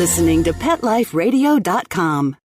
listening to PetLifeRadio.com.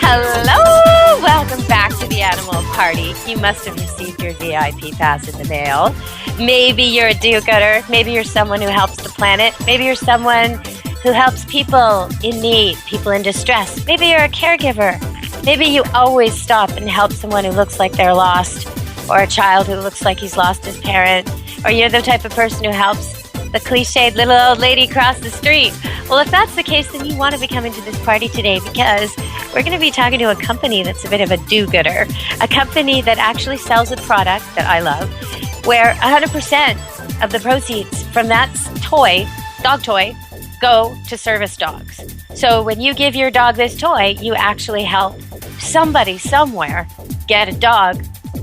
Hello! Welcome back to the Animal Party. You must have received your VIP pass in the mail. Maybe you're a do-gooder. Maybe you're someone who helps the planet. Maybe you're someone who helps people in need, people in distress. Maybe you're a caregiver. Maybe you always stop and help someone who looks like they're lost, or a child who looks like he's lost his parent, or you're the type of person who helps the cliched little old lady across the street. Well, if that's the case, then you want to be coming to this party today, because we're going to be talking to a company that's a bit of a do-gooder, a company that actually sells a product that I love, where 100% of the proceeds from that toy, dog toy, go to service dogs. So when you give your dog this toy, you actually help somebody somewhere get a dog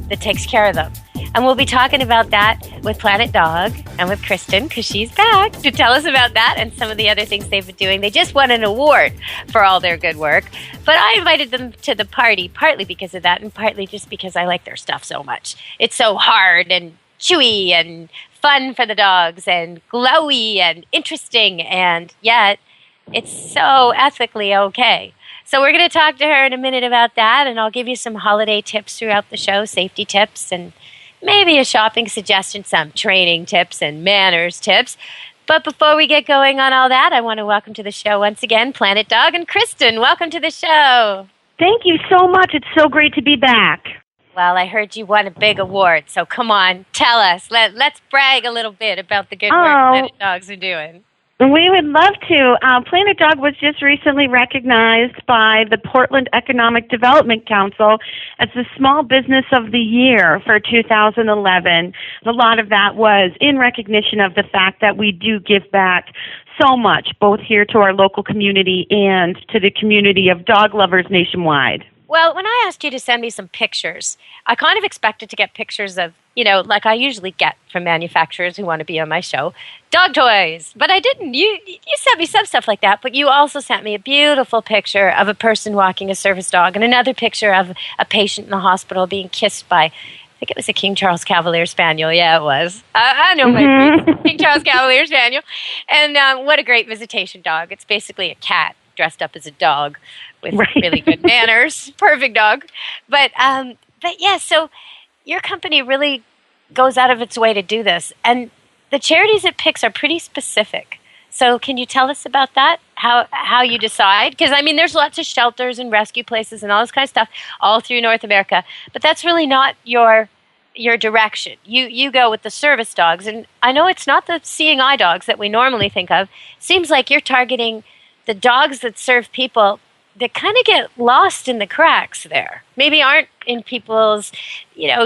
that takes care of them. And we'll be talking about that with Planet Dog and with Kristen, because she's back to tell us about that and some of the other things they've been doing. They just won an award for all their good work. But I invited them to the party partly because of that, and partly just because I like their stuff so much. It's so hard and chewy and fun for the dogs and glowy and interesting, and yet it's so ethically okay. So we're going to talk to her in a minute about that, and I'll give you some holiday tips throughout the show, safety tips, and maybe a shopping suggestion, some training tips and manners tips. But before we get going on all that, I want to welcome to the show once again Planet Dog and Kristen. Welcome to the show. Thank you so much. It's so great to be back. Well, I heard you won a big award, so come on, tell us. Let's brag a little bit about the good work Planet Dogs are doing. We would love to. Planet Dog was just recently recognized by the Portland Economic Development Council as the Small Business of the Year for 2011. A lot of that was in recognition of the fact that we do give back so much, both here to our local community and to the community of dog lovers nationwide. Well, when I asked you to send me some pictures, I kind of expected to get pictures of, like I usually get from manufacturers who want to be on my show, dog toys. But I didn't. You sent me some stuff like that, but you also sent me a beautiful picture of a person walking a service dog and another picture of a patient in the hospital being kissed by, I think it was a King Charles Cavalier Spaniel. Yeah, it was. I know my King Charles Cavalier Spaniel. And what a great visitation dog. It's basically a cat dressed up as a dog with really good manners. Perfect dog. But yeah, so your company really goes out of its way to do this. And the charities it picks are pretty specific. So can you tell us about that? How you decide? Because, there's lots of shelters and rescue places and all this kind of stuff all through North America. But that's really not your direction. You go with the service dogs. And I know it's not the seeing eye dogs that we normally think of. Seems like you're targeting the dogs that serve people that kind of get lost in the cracks there. Maybe aren't in people's,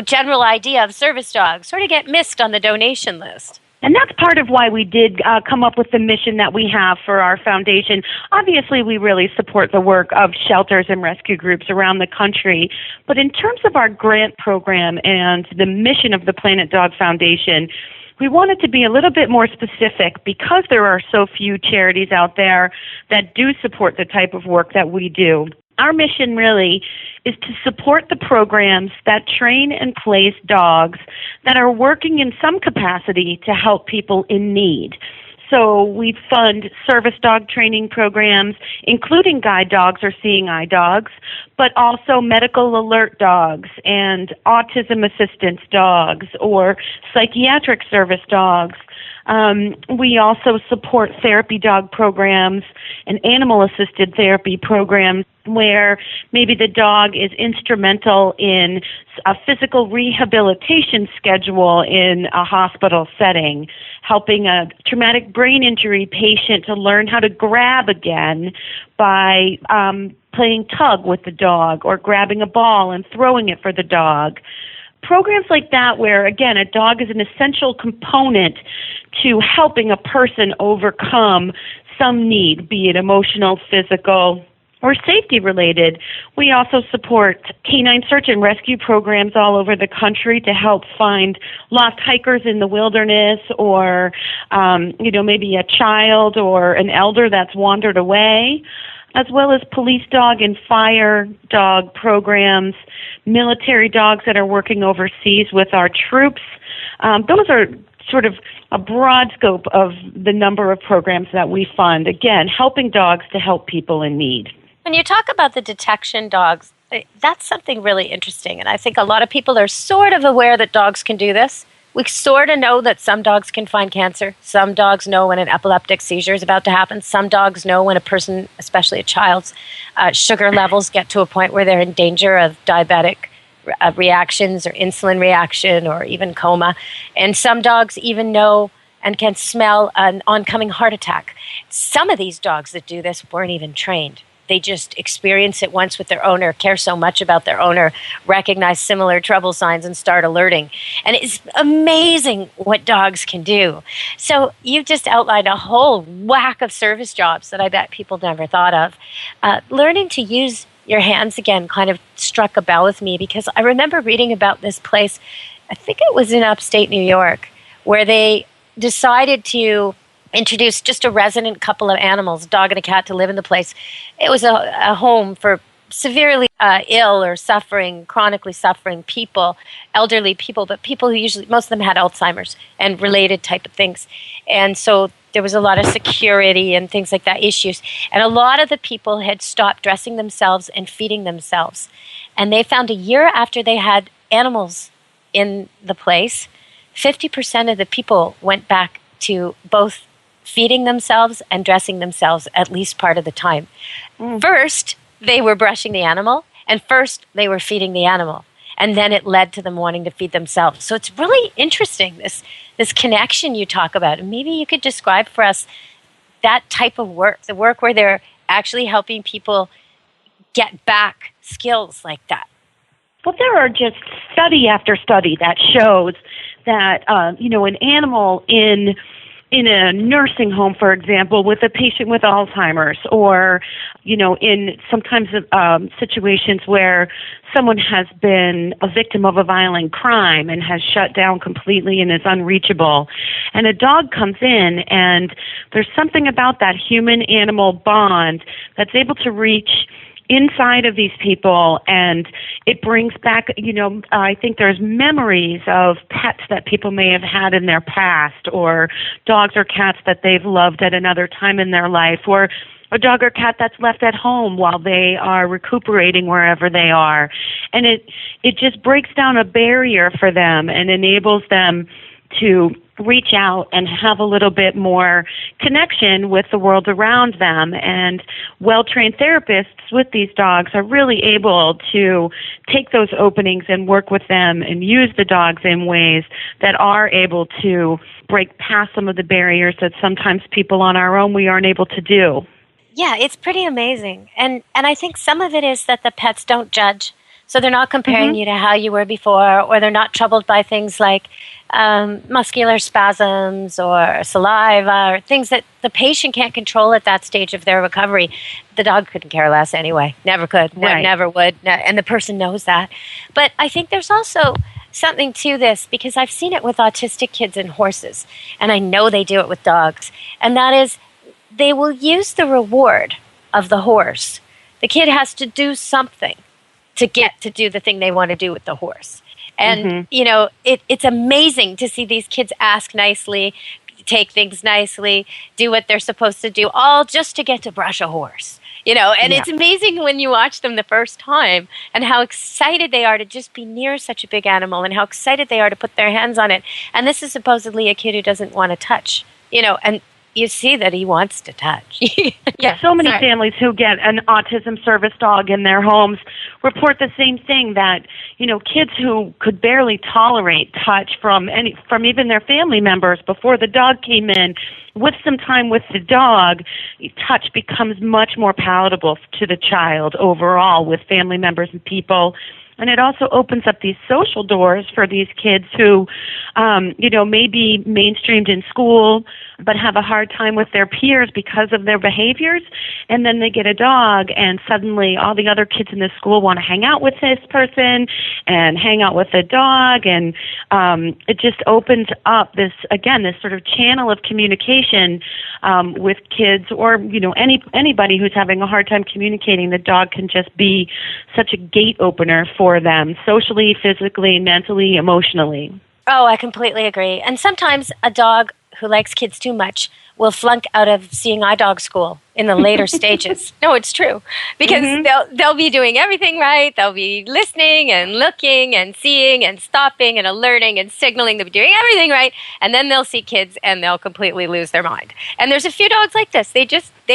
general idea of service dogs, sort of get missed on the donation list. And that's part of why we did come up with the mission that we have for our foundation. Obviously, we really support the work of shelters and rescue groups around the country. But in terms of our grant program and the mission of the Planet Dog Foundation, we wanted to be a little bit more specific because there are so few charities out there that do support the type of work that we do. Our mission really is to support the programs that train and place dogs that are working in some capacity to help people in need. So we fund service dog training programs, including guide dogs or seeing eye dogs, but also medical alert dogs and autism assistance dogs or psychiatric service dogs. We also support therapy dog programs and animal-assisted therapy programs where maybe the dog is instrumental in a physical rehabilitation schedule in a hospital setting, helping a traumatic brain injury patient to learn how to grab again by playing tug with the dog or grabbing a ball and throwing it for the dog. Programs like that where, again, a dog is an essential component to helping a person overcome some need, be it emotional, physical, or safety related. We also support canine search and rescue programs all over the country to help find lost hikers in the wilderness, or maybe a child or an elder that's wandered away, as well as police dog and fire dog programs, military dogs that are working overseas with our troops. Those are sort of a broad scope of the number of programs that we fund. Again, helping dogs to help people in need. When you talk about the detection dogs, that's something really interesting. And I think a lot of people are sort of aware that dogs can do this. We sort of know that some dogs can find cancer. Some dogs know when an epileptic seizure is about to happen. Some dogs know when a person, especially a child's, sugar levels get to a point where they're in danger of diabetic reactions or insulin reaction or even coma. And some dogs even know and can smell an oncoming heart attack. Some of these dogs that do this weren't even trained. They just experience it once with their owner, care so much about their owner, recognize similar trouble signs, and start alerting. And it's amazing what dogs can do. So you've just outlined a whole whack of service jobs that I bet people never thought of. Learning to use your hands again kind of struck a bell with me, because I remember reading about this place, I think it was in upstate New York, where they decided to introduce just a resident couple of animals, a dog and a cat, to live in the place. It was a home for severely ill or suffering, chronically suffering people, elderly people, but people who usually, most of them had Alzheimer's and related type of things. And so there was a lot of security and things like that issues. And a lot of the people had stopped dressing themselves and feeding themselves. And they found a year after they had animals in the place, 50% of the people went back to both feeding themselves and dressing themselves at least part of the time. First, they were brushing the animal, and first they were feeding the animal. And then it led to them wanting to feed themselves. So it's really interesting, this connection you talk about. And maybe you could describe for us that type of work, the work where they're actually helping people get back skills like that. Well, there are just study after study that shows that, an animal in a nursing home, for example, with a patient with Alzheimer's, or, in sometimes situations where someone has been a victim of a violent crime and has shut down completely and is unreachable. And a dog comes in, and there's something about that human-animal bond that's able to reach inside of these people, and it brings back, I think there's memories of pets that people may have had in their past, or dogs or cats that they've loved at another time in their life, or a dog or cat that's left at home while they are recuperating wherever they are. And it just breaks down a barrier for them and enables them to reach out and have a little bit more connection with the world around them. And well-trained therapists with these dogs are really able to take those openings and work with them and use the dogs in ways that are able to break past some of the barriers that sometimes people on our own we aren't able to do. Yeah, it's pretty amazing. And I think some of it is that the pets don't judge. So they're not comparing you to how you were before, or they're not troubled by things like muscular spasms or saliva, or things that the patient can't control at that stage of their recovery. The dog couldn't care less anyway. Never could. Right. Never would. And the person knows that. But I think there's also something to this, because I've seen it with autistic kids and horses, and I know they do it with dogs. And that is, they will use the reward of the horse. The kid has to do something to get to do the thing they want to do with the horse. And, it's amazing to see these kids ask nicely, take things nicely, do what they're supposed to do, all just to get to brush a horse. And It's amazing when you watch them the first time and how excited they are to just be near such a big animal, and how excited they are to put their hands on it. And this is supposedly a kid who doesn't want to touch, and you see that he wants to touch. So many families who get an autism service dog in their homes report the same thing, that, kids who could barely tolerate touch from even their family members before the dog came in, with some time with the dog, touch becomes much more palatable to the child overall with family members and people And it also opens up these social doors for these kids who, may be mainstreamed in school, but have a hard time with their peers because of their behaviors. And then they get a dog, and suddenly all the other kids in the school want to hang out with this person and hang out with the dog. And it just opens up this sort of channel of communication with kids, or, anybody who's having a hard time communicating. The dog can just be such a gate opener for them, socially, physically, mentally, emotionally. Oh, I completely agree. And sometimes a dog who likes kids too much will flunk out of seeing eye dog school in the later stages. No, it's true. Because they'll be doing everything right. They'll be listening and looking and seeing and stopping and alerting and signaling. They'll be doing everything right. And then they'll see kids and they'll completely lose their mind. And there's a few dogs like this. They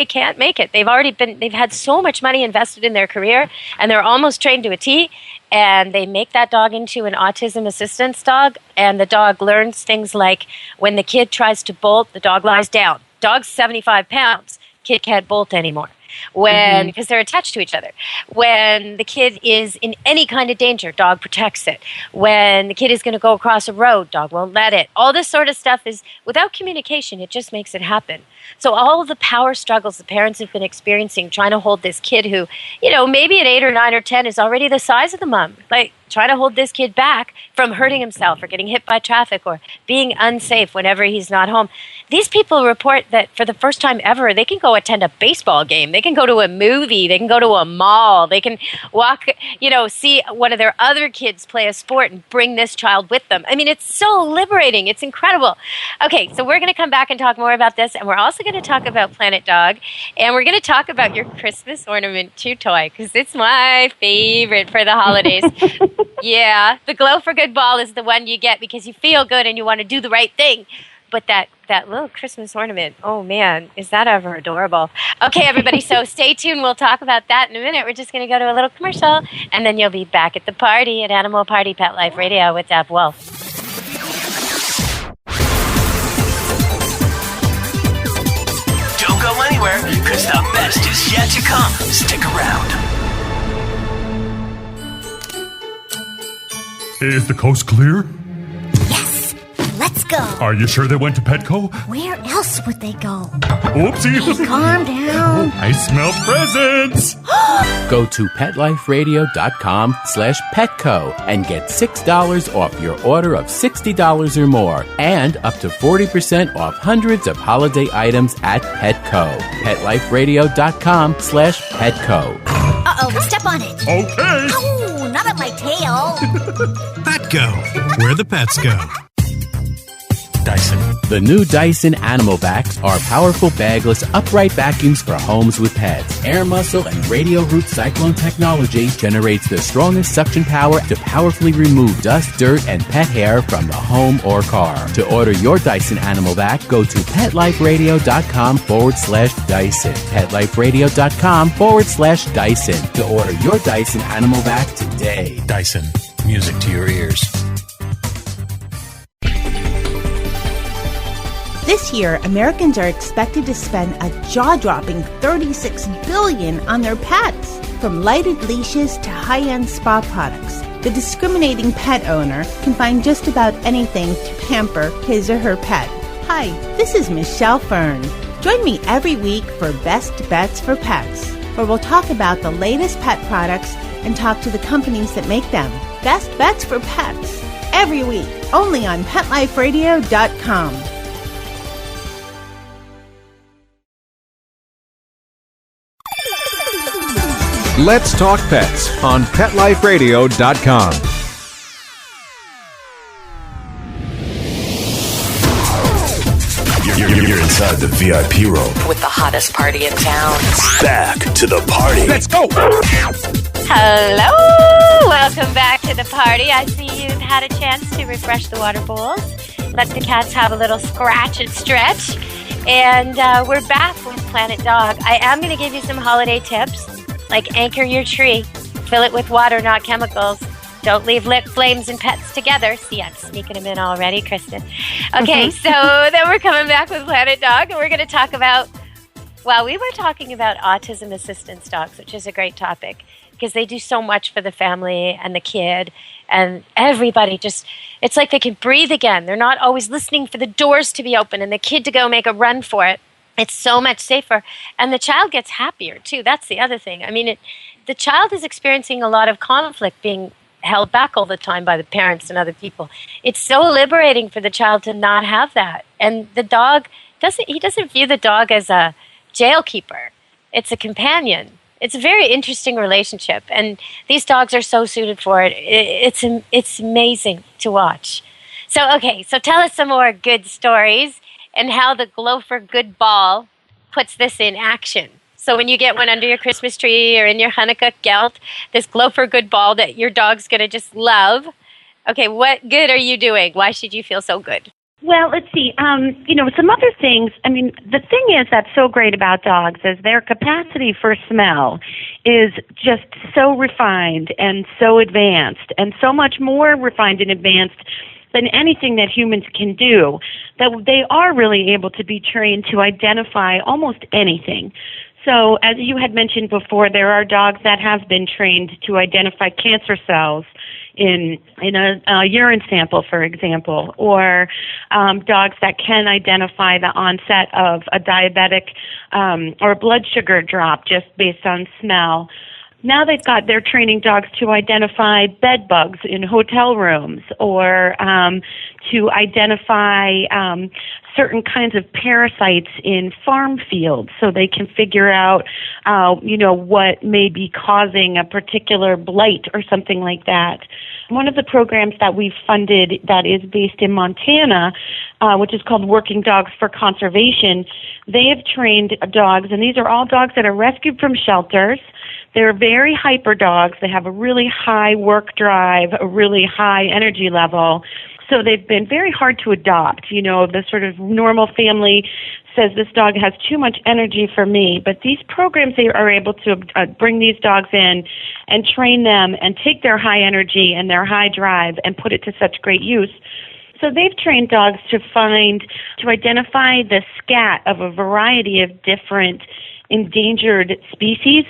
can't make it. They've had so much money invested in their career, and they're almost trained to a T. And they make that dog into an autism assistance dog, and the dog learns things like when the kid tries to bolt, the dog lies down. Dog's 75 pounds. Kid can't bolt anymore because they're attached to each other. When the kid is in any kind of danger, dog protects it. When the kid is going to go across a road, dog won't let it. All this sort of stuff is, without communication, it just makes it happen. So all of the power struggles the parents have been experiencing trying to hold this kid who, maybe at 8 or 9 or 10 is already the size of the mom. Like, trying to hold this kid back from hurting himself or getting hit by traffic or being unsafe whenever he's not home. These people report that for the first time ever, they can go attend a baseball game. They can go to a movie. They can go to a mall. They can walk, see one of their other kids play a sport and bring this child with them. I mean, it's so liberating. It's incredible. Okay, so we're going to come back and talk more about this, and we're also going to talk about Planet Dog, and we're going to talk about your Christmas ornament chew toy, because it's my favorite for the holidays. Yeah, the Glow for Good ball is the one you get because you feel good and you want to do the right thing. But that little Christmas ornament, oh man, is that ever adorable. Okay, everybody, so stay tuned. We'll talk about that in a minute. We're just going to go to a little commercial, and then you'll be back at the party at Animal Party Pet Life Radio with Deb Wolf. Don't go anywhere, because the best is yet to come. Stick around. Is the coast clear? Yes, let's go. Are you sure they went to Petco? Where else would they go? Oopsie. Hey, calm down. I smell presents. Go to PetLifeRadio.com/Petco and get $6 off your order of $60 or more, and up to 40% off hundreds of holiday items at Petco. PetLifeRadio.com/Petco. Uh-oh, step on it. Okay. Ow, not on my tail. Petco, where the pets go. Dyson. The new Dyson Animal Vacs are powerful bagless upright vacuums for homes with pets. Air muscle and radio root cyclone technology generates the strongest suction power to powerfully remove dust, dirt, and pet hair from the home or car. To order your Dyson Animal Vac, go to PetLifeRadio.com/Dyson. PetLifeRadio.com/Dyson to order your Dyson Animal Vac today. Dyson, music to your ears. This year, Americans are expected to spend a jaw-dropping $36 billion on their pets. From lighted leashes to high-end spa products, the discriminating pet owner can find just about anything to pamper his or her pet. Hi, this is Michelle Fern. Join me every week for Best Bets for Pets, where we'll talk about the latest pet products and talk to the companies that make them. Best Bets for Pets, every week, only on PetLifeRadio.com. Let's Talk Pets on PetLifeRadio.com. You're inside the VIP room. With the hottest party in town. Back to the party. Let's go! Hello! Welcome back to the party. I see you've had a chance to refresh the water bowls. Let the cats have a little scratch and stretch. And we're back with Planet Dog. I am going to give you some holiday tips, like anchor your tree. Fill it with water, not chemicals. Don't leave lit flames and pets together. See, I'm sneaking them in already, Kristen. Okay, so then we're coming back with Planet Dog, and we're going to talk about, well, we were talking about autism assistance dogs, which is a great topic, because they do so much for the family and the kid and everybody. Just, it's like they can breathe again. They're not always listening for the doors to be open and the kid to go make a run for it. It's so much safer. And the child gets happier, too. That's the other thing. I mean, the child is experiencing a lot of conflict, being held back all the time by the parents and other people. It's so liberating for the child to not have that. And the dog doesn't view the dog as a jail keeper. It's a companion. It's a very interesting relationship, and these dogs are so suited for it. It's amazing to watch. So, okay, so tell us some more good stories and how the Glow for Good ball puts this in action. So when you get one under your Christmas tree or in your Hanukkah gelt, this Glow for Good ball that your dog's going to just love. Okay, what good are you doing? Why should you feel so good? Well, let's see. Some other things. I mean, the thing is that's so great about dogs is their capacity for smell is just so refined and so advanced and so much more refined and advanced than anything that humans can do, that they are really able to be trained to identify almost anything. So, as you had mentioned before, there are dogs that have been trained to identify cancer cells in a urine sample, for example, or dogs that can identify the onset of a diabetic or blood sugar drop just based on smell. Now they're training dogs to identify bed bugs in hotel rooms or to identify certain kinds of parasites in farm fields so they can figure out, what may be causing a particular blight or something like that. One of the programs that we've funded that is based in Montana, which is called Working Dogs for Conservation, they have trained dogs, and these are all dogs that are rescued from shelters. They're very hyper dogs. They have a really high work drive, a really high energy level. So they've been very hard to adopt. The sort of normal family says this dog has too much energy for me. But these programs, they are able to bring these dogs in and train them and take their high energy and their high drive and put it to such great use. So they've trained dogs to identify the scat of a variety of different endangered species,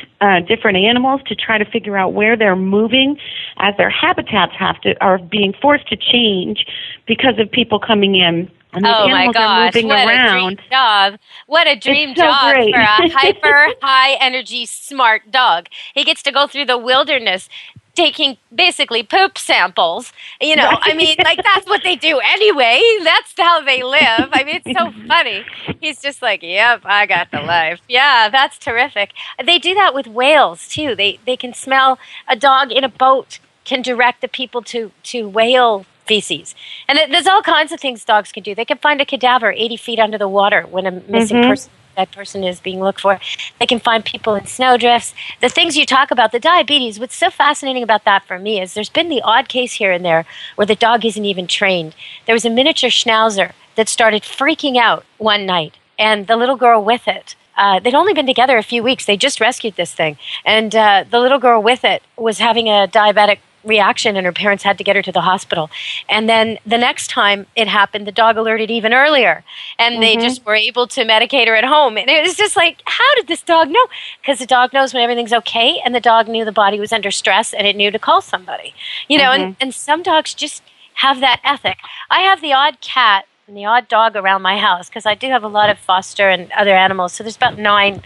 different animals, to try to figure out where they're moving as their habitats are being forced to change because of people coming in. And oh my gosh, what around. A dream job. What a dream job for a hyper, high energy, smart dog. He gets to go through the wilderness taking basically poop samples. I mean, that's what they do anyway. That's how they live. I mean, it's so funny. He's just like, yep, I got the life. Yeah, that's terrific. They do that with whales, too. They can smell a dog in a boat, can direct the people to whale feces. And there's all kinds of things dogs can do. They can find a cadaver 80 feet under the water when a missing that person is being looked for. They can find people in snowdrifts. The things you talk about, the diabetes, what's so fascinating about that for me is there's been the odd case here and there where the dog isn't even trained. There was a miniature schnauzer that started freaking out one night, and the little girl with it. They'd only been together a few weeks. They just rescued this thing. And the little girl with it was having a diabetic reaction, and her parents had to get her to the hospital. And then the next time it happened, the dog alerted even earlier, and they just were able to medicate her at home. And it was just like, how did this dog know? Because the dog knows when everything's okay, and the dog knew the body was under stress, and it knew to call somebody. And some dogs just have that ethic. I have the odd cat and the odd dog around my house because I do have a lot of foster and other animals. So there's about 9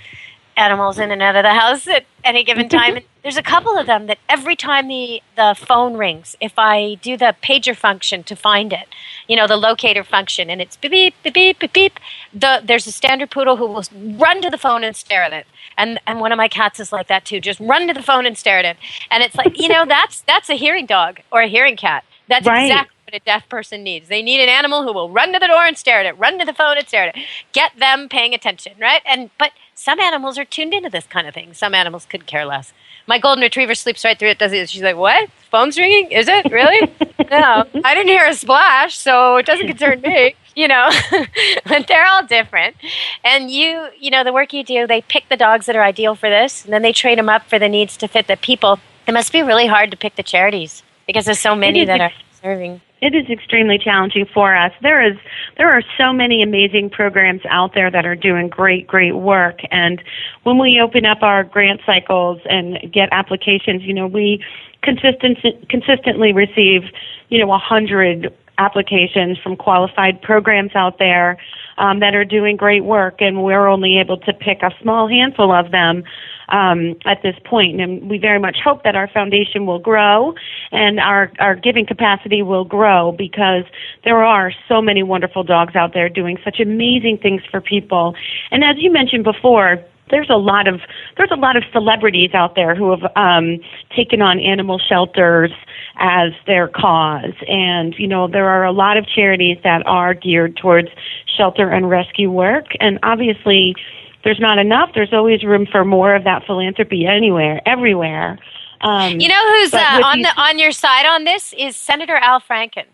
animals in and out of the house at any given time. And there's a couple of them that every time the phone rings, if I do the pager function to find it, the locator function, and it's beep, beep, beep, beep, beep, beep, there's a standard poodle who will run to the phone and stare at it. And one of my cats is like that too, just run to the phone and stare at it. And it's like, that's a hearing dog or a hearing cat. That's exactly what a deaf person needs. They need an animal who will run to the door and stare at it, run to the phone and stare at it. Get them paying attention, right? But some animals are tuned into this kind of thing. Some animals could care less. My golden retriever sleeps right through it, does it? She's like, what? Phone's ringing? Is it? Really? No. I didn't hear a splash, so it doesn't concern me. But they're all different. And the work you do, they pick the dogs that are ideal for this, and then they train them up for the needs to fit the people. It must be really hard to pick the charities because there's so many that are serving. It is extremely challenging for us. There are so many amazing programs out there that are doing great work. And when we open up our grant cycles and get applications, we consistently receive, 100 applications from qualified programs out there that are doing great work, and we're only able to pick a small handful of them at this point. And we very much hope that our foundation will grow and our giving capacity will grow, because there are so many wonderful dogs out there doing such amazing things for people. And as you mentioned before, there's a lot of celebrities out there who have taken on animal shelters as their cause, and there are a lot of charities that are geared towards shelter and rescue work. And obviously, there's not enough. There's always room for more of that philanthropy everywhere. You know who's on your side on this is Senator Al Franken.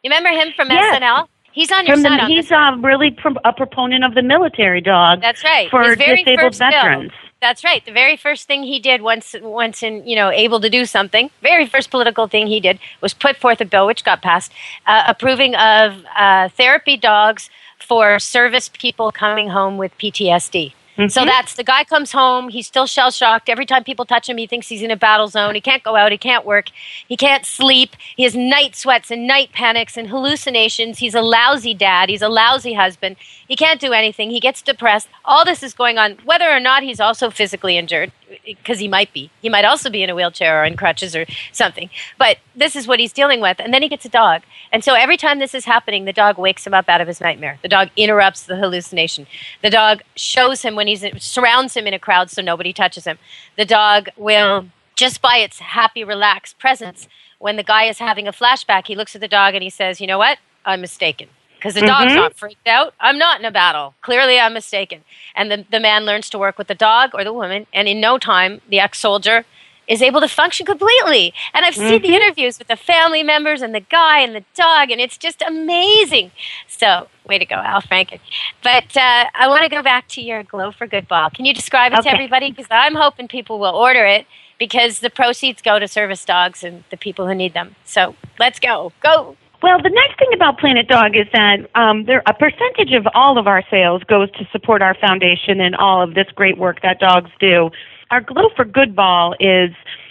You remember him from SNL? He's on your side on this. He's really a proponent of the military dog. That's right. For His very disabled first veterans. Bill, that's right. The very first thing he did once in able to do something, very first political thing he did was put forth a bill which got passed, approving of therapy dogs for service people coming home with PTSD. Mm-hmm. So that's the guy comes home, he's still shell-shocked. Every time people touch him, he thinks he's in a battle zone. He can't go out, he can't work, he can't sleep. He has night sweats and night panics and hallucinations. He's a lousy dad, he's a lousy husband. He can't do anything, he gets depressed. All this is going on, whether or not he's also physically injured, because he might be. He might also be in a wheelchair or in crutches or something. But this is what he's dealing with. And then he gets a dog. And so every time this is happening, the dog wakes him up out of his nightmare. The dog interrupts the hallucination. The dog shows him when surrounds him in a crowd so nobody touches him. The dog will, just by its happy, relaxed presence, when the guy is having a flashback, he looks at the dog and he says, you know what? I'm mistaken. Because the dog's not freaked out. I'm not in a battle. Clearly, I'm mistaken. And the man learns to work with the dog or the woman, and in no time, the ex-soldier is able to function completely. And I've seen the interviews with the family members and the guy and the dog, and it's just amazing. So, way to go, Al Franken. But I want to go back to your Glow for Good ball. Can you describe it to everybody? Because I'm hoping people will order it, because the proceeds go to service dogs and the people who need them. So, let's go. Go! Well, the nice thing about Planet Dog is that a percentage of all of our sales goes to support our foundation and all of this great work that dogs do. Our Glow for Good ball is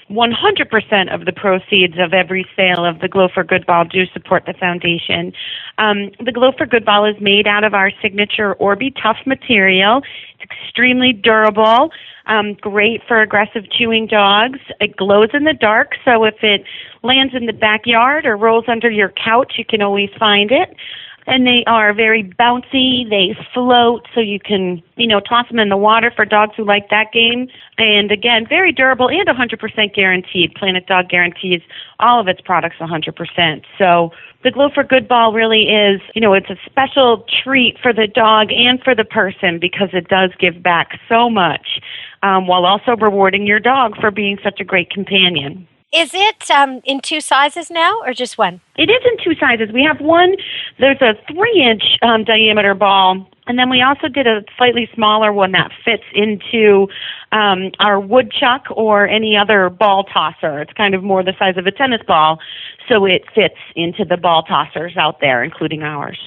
100% of the proceeds of every sale of the Glow for Good ball do support the foundation. The Glow for Good ball is made out of our signature Orby Tough material. It's extremely durable, great for aggressive chewing dogs. It glows in the dark, so if it lands in the backyard or rolls under your couch, you can always find it. And they are very bouncy. They float, so you can, toss them in the water for dogs who like that game. And again, very durable and 100% guaranteed. Planet Dog guarantees all of its products 100%. So the Glow for Good ball really is, it's a special treat for the dog and for the person, because it does give back so much, while also rewarding your dog for being such a great companion. Is it in two sizes now, or just one? It is in two sizes. We have one, there's a 3-inch diameter ball, and then we also did a slightly smaller one that fits into our woodchuck or any other ball tosser. It's kind of more the size of a tennis ball, so it fits into the ball tossers out there, including ours.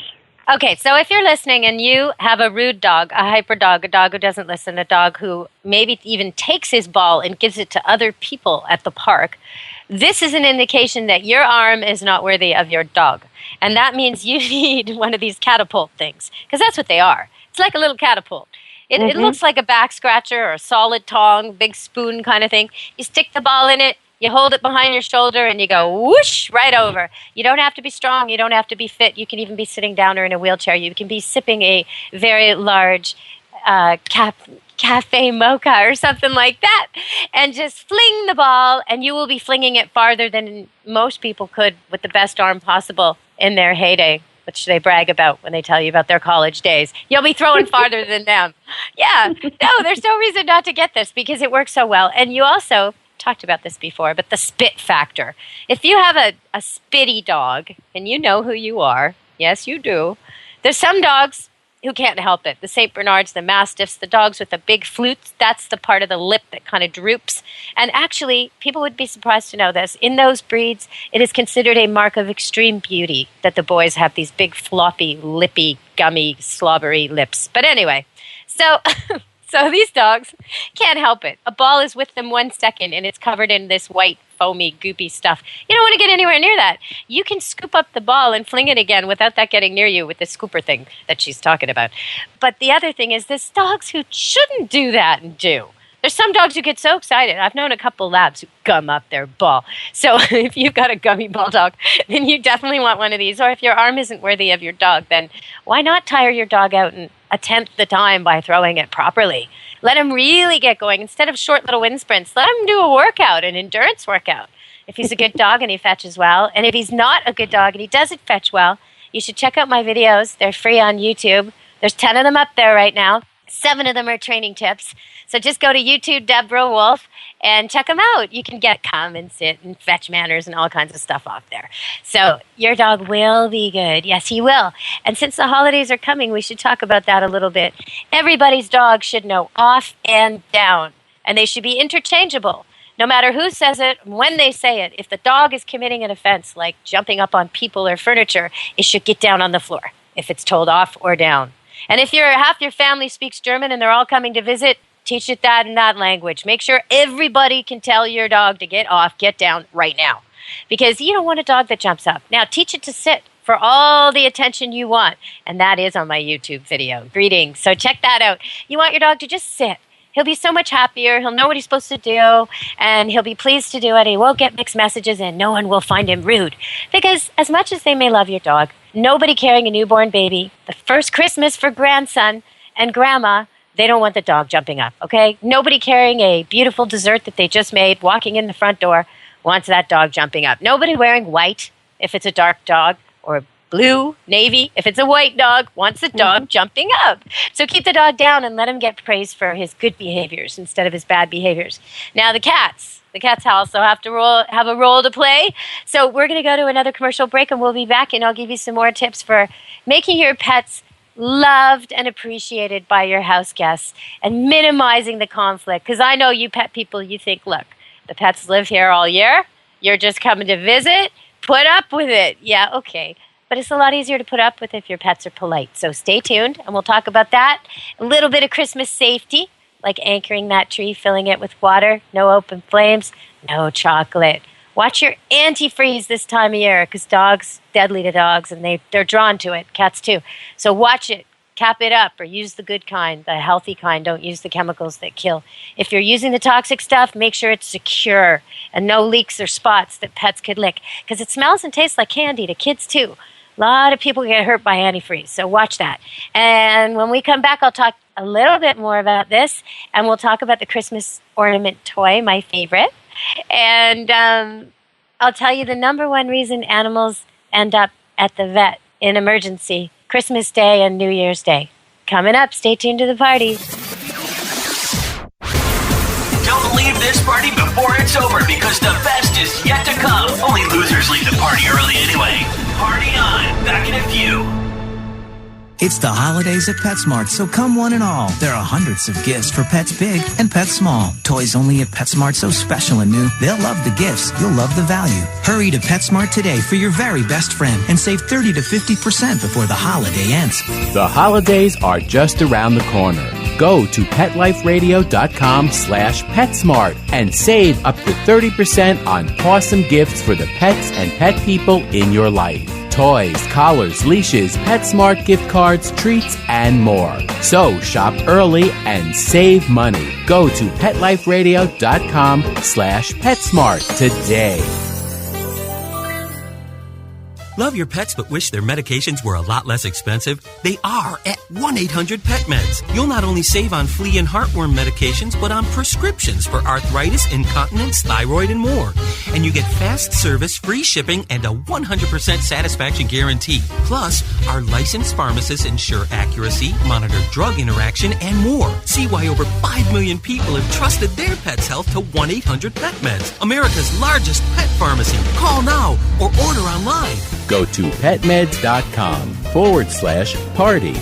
Okay, so if you're listening and you have a rude dog, a hyper dog, a dog who doesn't listen, a dog who maybe even takes his ball and gives it to other people at the park, this is an indication that your arm is not worthy of your dog. And that means you need one of these catapult things, because that's what they are. It's like a little catapult. It looks like a back scratcher or a solid tong, big spoon kind of thing. You stick the ball in it, you hold it behind your shoulder, and you go whoosh right over. You don't have to be strong. You don't have to be fit. You can even be sitting down or in a wheelchair. You can be sipping a very large cafe mocha or something like that, and just fling the ball, and you will be flinging it farther than most people could with the best arm possible in their heyday, which they brag about when they tell you about their college days. You'll be throwing farther than them. Yeah. No, there's no reason not to get this, because it works so well. And you also talked about this before, but the spit factor. If you have a spitty dog, and you know who you are, yes, you do, there's some dogs who can't help it. The St. Bernards, the Mastiffs, the dogs with the big flutes, that's the part of the lip that kind of droops. And actually, people would be surprised to know this. In those breeds, it is considered a mark of extreme beauty that the boys have these big, floppy, lippy, gummy, slobbery lips. But anyway, so these dogs can't help it. A ball is with them 1 second, and it's covered in this white, foamy, goopy stuff. You don't want to get anywhere near that. You can scoop up the ball and fling it again without that getting near you with the scooper thing that she's talking about. But the other thing is there's dogs who shouldn't do that and do. There's some dogs who get so excited. I've known a couple labs who gum up their ball. So if you've got a gummy ball dog, then you definitely want one of these. Or if your arm isn't worthy of your dog, then why not tire your dog out in a tenth the time by throwing it properly? Let him really get going. Instead of short little wind sprints, let him do a workout, an endurance workout. If he's a good dog and he fetches well, and if he's not a good dog and he doesn't fetch well, you should check out my videos. They're free on YouTube. There's 10 of them up there right now. 7 of them are training tips. So just go to YouTube, Deborah Wolf, and check them out. You can get come and sit and fetch manners and all kinds of stuff off there. So your dog will be good. Yes, he will. And since the holidays are coming, we should talk about that a little bit. Everybody's dog should know off and down, and they should be interchangeable. No matter who says it, when they say it, if the dog is committing an offense like jumping up on people or furniture, it should get down on the floor if it's told off or down. And if half your family speaks German and they're all coming to visit, teach it that in that language. Make sure everybody can tell your dog to get off, get down right now. Because you don't want a dog that jumps up. Now teach it to sit for all the attention you want. And that is on my YouTube video. Greetings. So check that out. You want your dog to just sit. He'll be so much happier. He'll know what he's supposed to do. And he'll be pleased to do it. He won't get mixed messages and no one will find him rude. Because as much as they may love your dog, nobody carrying a newborn baby, the first Christmas for grandson and grandma, they don't want the dog jumping up, okay? Nobody carrying a beautiful dessert that they just made, walking in the front door, wants that dog jumping up. Nobody wearing white, if it's a dark dog, or blue, navy, if it's a white dog, wants the dog jumping up. So keep the dog down and let him get praised for his good behaviors instead of his bad behaviors. Now the cats also have a role to play. So we're going to go to another commercial break, and we'll be back, and I'll give you some more tips for making your pets loved and appreciated by your house guests and minimizing the conflict. Because I know you pet people, you think, look, the pets live here all year. You're just coming to visit. Put up with it. Yeah, okay. But it's a lot easier to put up with if your pets are polite. So stay tuned, and we'll talk about that. A little bit of Christmas safety, like anchoring that tree, filling it with water, no open flames, no chocolate. Watch your antifreeze this time of year because dogs, deadly to dogs, and they're drawn to it, cats too. So watch it, cap it up, or use the good kind, the healthy kind. Don't use the chemicals that kill. If you're using the toxic stuff, make sure it's secure and no leaks or spots that pets could lick because it smells and tastes like candy to kids too. A lot of people get hurt by antifreeze, so watch that. And when we come back, I'll talk a little bit more about this, and we'll talk about the Christmas ornament toy, my favorite. And I'll tell you the number one reason animals end up at the vet in emergency, Christmas Day and New Year's Day. Coming up, stay tuned to the party. Don't leave this party before it's over because the best is yet to come. Only losers leave the party early anyway. Party on. Back in a few. It's the holidays at PetSmart, so come one and all. There are hundreds of gifts for pets big and pets small. Toys only at PetSmart, so special and new. They'll love the gifts. You'll love the value. Hurry to PetSmart today for your very best friend and save 30 to 50% before the holiday ends. The holidays are just around the corner. Go to PetLifeRadio.com/PetSmart and save up to 30% on awesome gifts for the pets and pet people in your life. Toys, collars, leashes, PetSmart gift cards, treats, and more. So shop early and save money. Go to PetLifeRadio.com/PetSmart today. Love your pets but wish their medications were a lot less expensive? They are at 1-800-PET-MEDS. You'll not only save on flea and heartworm medications, but on prescriptions for arthritis, incontinence, thyroid, and more. And you get fast service, free shipping, and a 100% satisfaction guarantee. Plus, our licensed pharmacists ensure accuracy, monitor drug interaction, and more. See why over 5 million people have trusted their pet's health to 1-800-PET-MEDS, America's largest pet pharmacy. Call now or order online. Go to petmeds.com/party, PARTY,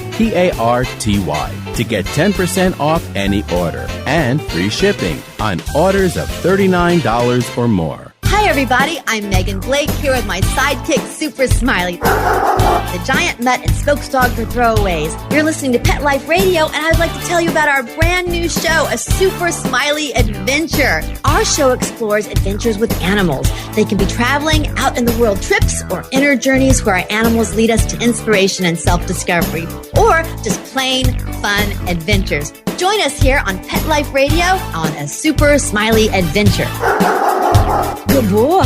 to get 10% off any order and free shipping on orders of $39 or more. Hi, everybody. I'm Megan Blake here with my sidekick, Super Smiley, the giant mutt and spokes dog for throwaways. You're listening to Pet Life Radio, and I'd like to tell you about our brand new show, A Super Smiley Adventure. Our show explores adventures with animals. They can be traveling, out in the world trips, or inner journeys where our animals lead us to inspiration and self-discovery, or just plain fun adventures. Join us here on Pet Life Radio on A Super Smiley Adventure. Good boy.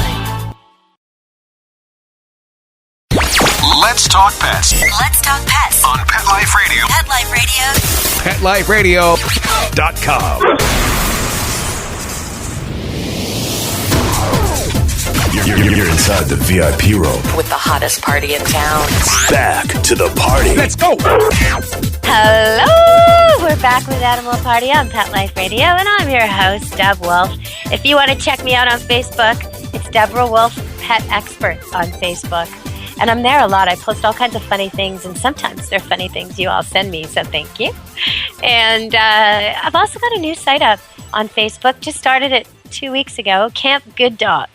Let's talk pets Let's talk pets on Pet Life Radio. Pet Life Radio. PetLifeRadio.com. You're inside the VIP room with the hottest party in town. Back to the party. Let's go. Hello! We're back with Animal Party on Pet Life Radio, and I'm your host, Deb Wolf. If you want to check me out on Facebook, it's Deborah Wolf Pet Expert on Facebook. And I'm there a lot. I post all kinds of funny things, and sometimes they're funny things you all send me, so thank you. And I've also got a new site up on Facebook. Just started it 2 weeks ago, Camp Good Dog.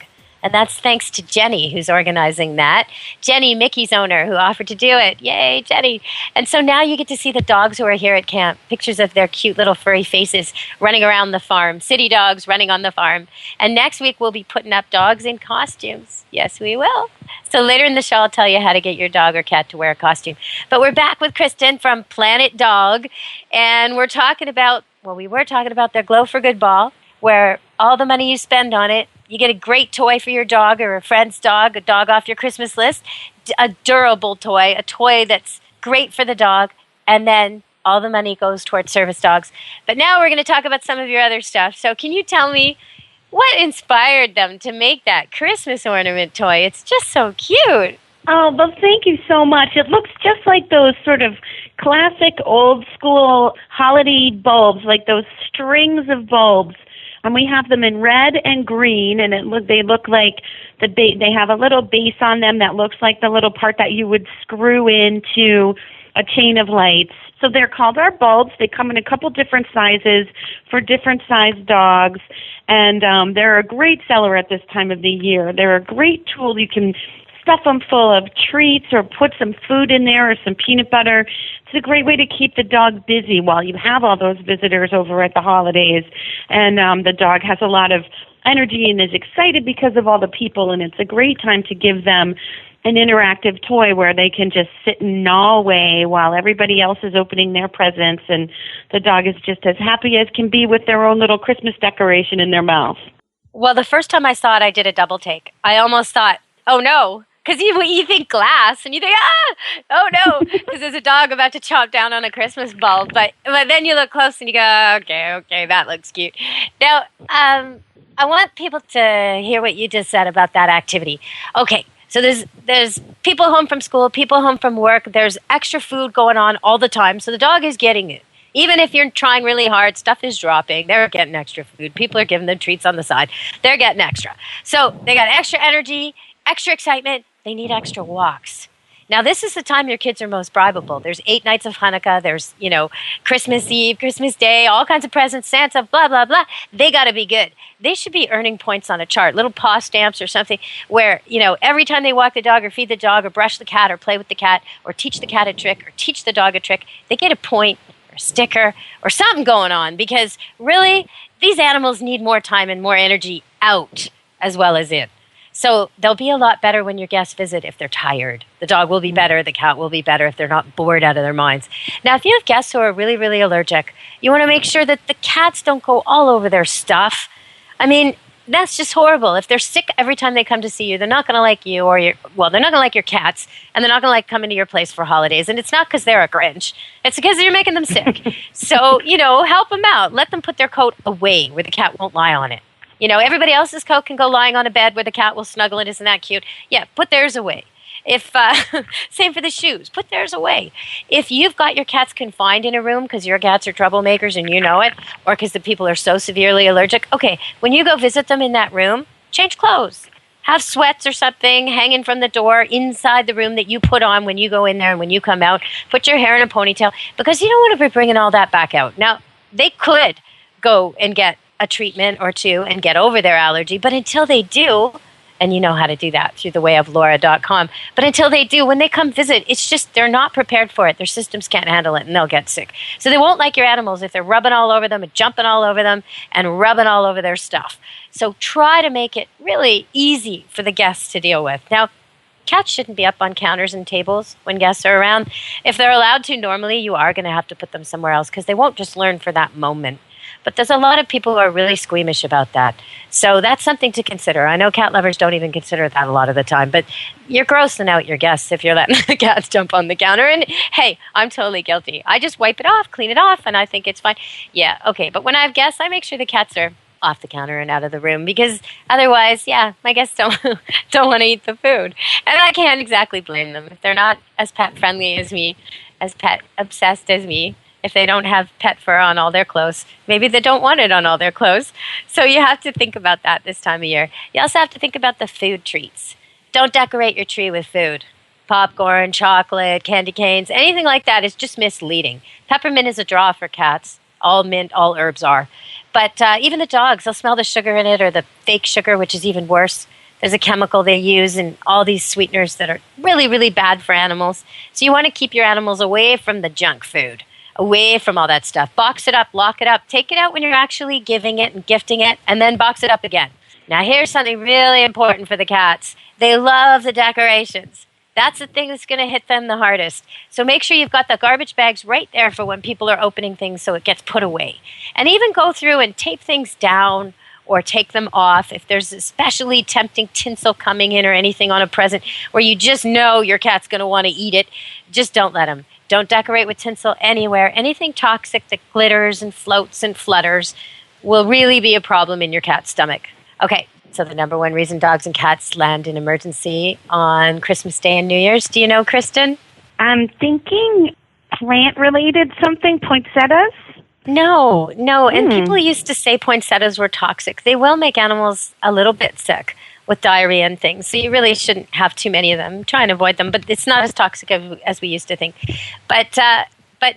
And that's thanks to Jenny, who's organizing that. Jenny, Mickey's owner, who offered to do it. Yay, Jenny. And so now you get to see the dogs who are here at camp, pictures of their cute little furry faces running around the farm, city dogs running on the farm. And next week we'll be putting up dogs in costumes. Yes, we will. So later in the show I'll tell you how to get your dog or cat to wear a costume. But we're back with Kristen from Planet Dog. And we were talking about their Glow for Good ball, where all the money you spend on it, you get a great toy for your dog or a friend's dog, a dog off your Christmas list, a durable toy, a toy that's great for the dog, and then all the money goes towards service dogs. But now we're going to talk about some of your other stuff. So can you tell me what inspired them to make that Christmas ornament toy? It's just so cute. Oh, well, thank you so much. It looks just like those sort of classic old school holiday bulbs, like those strings of bulbs. And we have them in red and green, and they look like they have a little base on them that looks like the little part that you would screw into a chain of lights. So they're called our bulbs. They come in a couple different sizes for different sized dogs, and they're a great seller at this time of the year. They're a great tool. You can stuff them full of treats or put some food in there or some peanut butter. It's a great way to keep the dog busy while you have all those visitors over at the holidays. And the dog has a lot of energy and is excited because of all the people, and it's a great time to give them an interactive toy where they can just sit and gnaw away while everybody else is opening their presents, and the dog is just as happy as can be with their own little Christmas decoration in their mouth. Well, the first time I saw it, I did a double take. I almost thought, oh no, because you think glass, and you think, oh no, because there's a dog about to chomp down on a Christmas bulb. But then you look close and you go, okay, that looks cute. Now, I want people to hear what you just said about that activity. Okay, so there's people home from school, people home from work. There's extra food going on all the time, so the dog is getting it. Even if you're trying really hard, stuff is dropping. They're getting extra food. People are giving them treats on the side. They're getting extra. So they got extra energy, extra excitement. They need extra walks. Now, this is the time your kids are most bribable. There's 8 nights of Hanukkah. There's, Christmas Eve, Christmas Day, all kinds of presents, Santa, blah, blah, blah. They got to be good. They should be earning points on a chart, little paw stamps or something where, every time they walk the dog or feed the dog or brush the cat or play with the cat or teach the cat a trick or teach the dog a trick, they get a point or a sticker or something going on, because really, these animals need more time and more energy out as well as in. So they'll be a lot better when your guests visit if they're tired. The dog will be better. The cat will be better if they're not bored out of their minds. Now, if you have guests who are really, really allergic, you want to make sure that the cats don't go all over their stuff. I mean, that's just horrible. If they're sick every time they come to see you, they're not going to like you they're not going to like your cats, and they're not going to like coming to your place for holidays. And it's not because they're a Grinch. It's because you're making them sick. So, help them out. Let them put their coat away where the cat won't lie on it. Everybody else's coat can go lying on a bed where the cat will snuggle it. Isn't that cute? Yeah, put theirs away. Same for the shoes. Put theirs away. If you've got your cats confined in a room because your cats are troublemakers and you know it, or because the people are so severely allergic, okay, when you go visit them in that room, change clothes. have sweats or something hanging from the door inside the room that you put on when you go in there and when you come out. Put your hair in a ponytail because you don't want to be bringing all that back out. Now, they could go and get a treatment or two and get over their allergy, but until they do, and you know how to do that through thewayoflaura.com. But until they do, when they come visit, it's just they're not prepared for it. Their systems can't handle it, and they'll get sick. So they won't like your animals if they're rubbing all over them and jumping all over them and rubbing all over their stuff. So try to make it really easy for the guests to deal with. Now, cats shouldn't be up on counters and tables when guests are around. If they're allowed to normally, you are going to have to put them somewhere else because they won't just learn for that moment. But there's a lot of people who are really squeamish about that. So that's something to consider. I know cat lovers don't even consider that a lot of the time, but you're grossing out your guests if you're letting the cats jump on the counter. And hey, I'm totally guilty. I just wipe it off, clean it off, and I think it's fine. Yeah, okay. But when I have guests, I make sure the cats are off the counter and out of the room because otherwise, yeah, my guests don't want to eat the food. And I can't exactly blame them. If they're not as pet friendly as me, as pet obsessed as me, if they don't have pet fur on all their clothes, maybe they don't want it on all their clothes. So you have to think about that this time of year. You also have to think about the food treats. Don't decorate your tree with food. Popcorn, chocolate, candy canes, anything like that is just misleading. Peppermint is a draw for cats. All mint, all herbs are. But even the dogs, they'll smell the sugar in it or the fake sugar, which is even worse. There's a chemical they use and all these sweeteners that are really, really bad for animals. So you want to keep your animals away from the junk food. Away from all that stuff. Box it up, lock it up, take it out when you're actually giving it and gifting it, and then box it up again. Now here's something really important for the cats. They love the decorations. That's the thing that's going to hit them the hardest. So make sure you've got the garbage bags right there for when people are opening things so it gets put away. And even go through and tape things down or take them off. If there's especially tempting tinsel coming in or anything on a present where you just know your cat's going to want to eat it, just don't let them. Don't decorate with tinsel anywhere. Anything toxic that glitters and floats and flutters will really be a problem in your cat's stomach. Okay, so the number one reason dogs and cats land in emergency on Christmas Day and New Year's. Do you know, Kristen? I'm thinking plant-related something, poinsettias? No. And people used to say poinsettias were toxic. They will make animals a little bit sick with diarrhea and things. So you really shouldn't have too many of them. Try and avoid them, but it's not as toxic as we used to think. But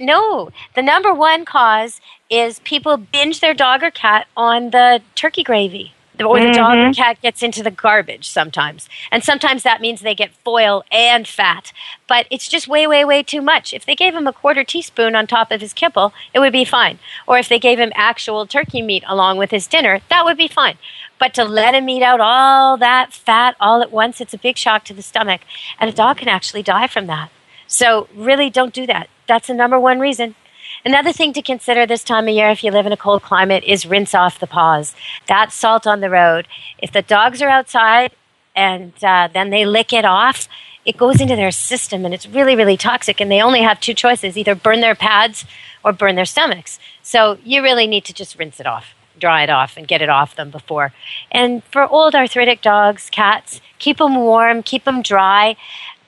no, the number one cause is people binge their dog or cat on the turkey gravy. Or the dog or cat gets into the garbage sometimes. And sometimes that means they get foil and fat. But it's just way, way, way too much. If they gave him a quarter teaspoon on top of his kibble, it would be fine. Or if they gave him actual turkey meat along with his dinner, that would be fine. But to let him eat out all that fat all at once, it's a big shock to the stomach. And a dog can actually die from that. So really don't do that. That's the number one reason. Another thing to consider this time of year if you live in a cold climate is rinse off the paws. That's salt on the road. If the dogs are outside and then they lick it off, it goes into their system and it's really, really toxic. And they only have two choices, either burn their pads or burn their stomachs. So you really need to just rinse it off, dry it off, and get it off them before. And for old arthritic dogs, cats, keep them warm, keep them dry.